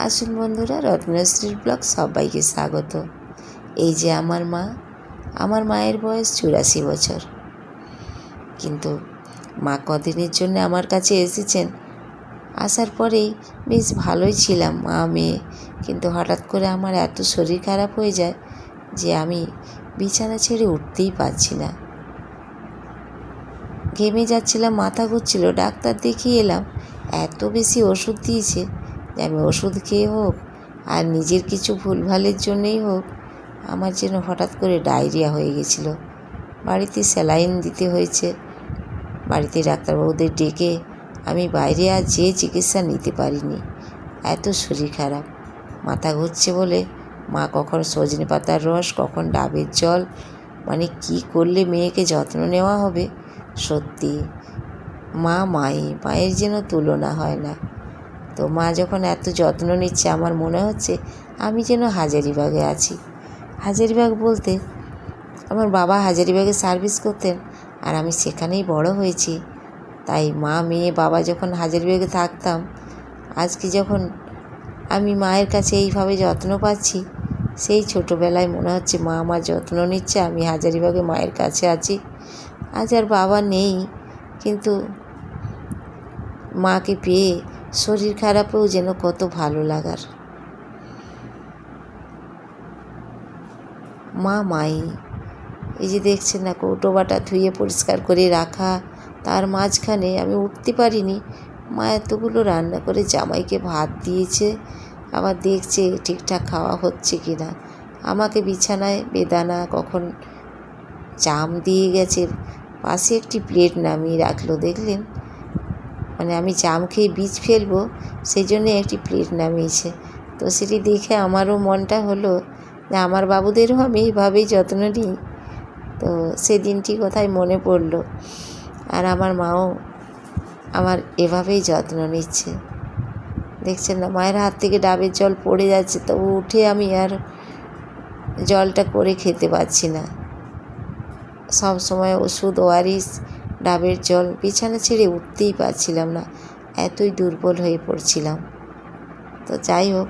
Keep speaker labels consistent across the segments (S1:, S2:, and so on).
S1: আসুন বন্ধুরা, রত্নশ্রীর ব্লগ সবাইকে স্বাগত। এই যে আমার মায়ের বয়স 84 বছর। কিন্তু মা কদিনের জন্য আমার কাছে এসেছেন। আসার পরেই বেশ ভালোই ছিলাম মা মেয়ে, কিন্তু হঠাৎ করে আমার এত শরীর খারাপ হয়ে যায় যে আমি বিছানা ছেড়ে উঠতেই পারছি না। ঘেমে যাচ্ছিলাম, মাথা ঘুরছিল, ডাক্তার দেখিয়ে এলাম। এত বেশি ওষুধ দিয়েছে যে আমি ওষুধ খেয়ে হোক আর নিজের কিছু ভুলভালের জন্যই হোক, আমার যেন হঠাৎ করে ডায়রিয়া হয়ে গেছিল। বাড়িতে স্যালাইন দিতে হয়েছে। বাড়িতে ডাক্তারবাবুদের ডেকে আমি বাইরে আর যেয়ে চিকিৎসা নিতে পারিনি, এত শরীর খারাপ। মাথা ঘুরছে বলে মা কখন সজনে পাতার রস, কখন ডাবের জল, মানে কি করলে মেয়েকে যত্ন নেওয়া হবে। সত্যি মায়ের যেন তুলনা হয় না। তো মা যখন এত যত্ন নিচ্ছে, আমার মনে হচ্ছে আমি যেন হাজারিবাগে আছি। হাজারিবাগ বলতে আমার বাবা হাজারিবাগে সার্ভিস করতেন আর আমি সেখানেই বড় হয়েছি। তাই মা মেয়ে বাবা যখন হাজারিবাগে থাকতাম, আজকে যখন আমি মায়ের কাছে এইভাবে যত্ন পাচ্ছি, সেই ছোটোবেলায় মনে হচ্ছে মা আমার যত্ন নিচ্ছে, আমি হাজারিবাগে মায়ের কাছে আছি। আজ আর বাবা নেই, কিন্তু মাকে পেয়ে শরীর খারাপেও যেন কত ভালো লাগার। মাই এই যে দেখছেন না, কৌটো বাটা ধুয়ে পরিষ্কার করে রাখা, তার মাঝখানে আমি উঠতে পারিনি। মা এতগুলো রান্না করে জামাইকে ভাত দিয়েছে, আবার দেখছে ঠিকঠাক খাওয়া হচ্ছে কি না। আমাকে বিছানায় বেদানা, কখন জাম দিয়ে গেছে, পাশে একটি প্লেট নামিয়ে রাখলো, দেখলেন? মানে আমি জাম খেয়ে বীজ ফেলবো, সেই জন্যে একটি প্লেট নামিয়েছে। তো সেটি দেখে আমারও মনটা হলো যে আমার বাবুদেরও আমি এইভাবেই যত্ন নিই। তো সেদিনটি কোথায় মনে পড়লো। আর আমার মাও আমার এভাবেই যত্ন নিচ্ছে। দেখছেন না, মায়ের হাত থেকে ডাবের জল পড়ে যাচ্ছে, তো উঠে আমি আর জলটা করে খেতে পারছি না। সব সময় ওষুধ, ওআরএস, ডাবের জল, বিছানা ছেড়ে উঠতেই পারছিলাম না, এতই দুর্বল হয়ে পড়ছিলাম। তো যাই হোক,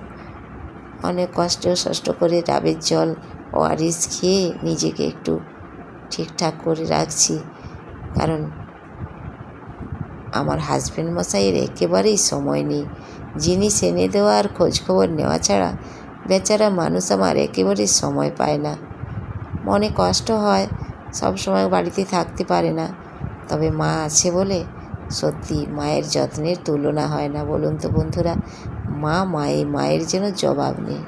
S1: অনেক কষ্ট করে ডাবের জল, ওআরএস খেয়ে নিজেকে একটু ঠিকঠাক করে রাখছি। কারণ আমার হাজব্যান্ড মশাইয়ের একেবারেই সময় নেই। জিনিস এনে দেওয়া আর খোঁজখবর নেওয়া ছাড়া বেচারা মানুষ আমার একেবারেই সময় পায় না। মনে কষ্ট হয়, সব সময় বাড়িতে থাকতে পারে না। তবে মা আছে বলে সত্যি মায়ের যত্নের তুলনা হয় না, বলুন তো বন্ধুরা। মায়ের যেন জবাব নেই।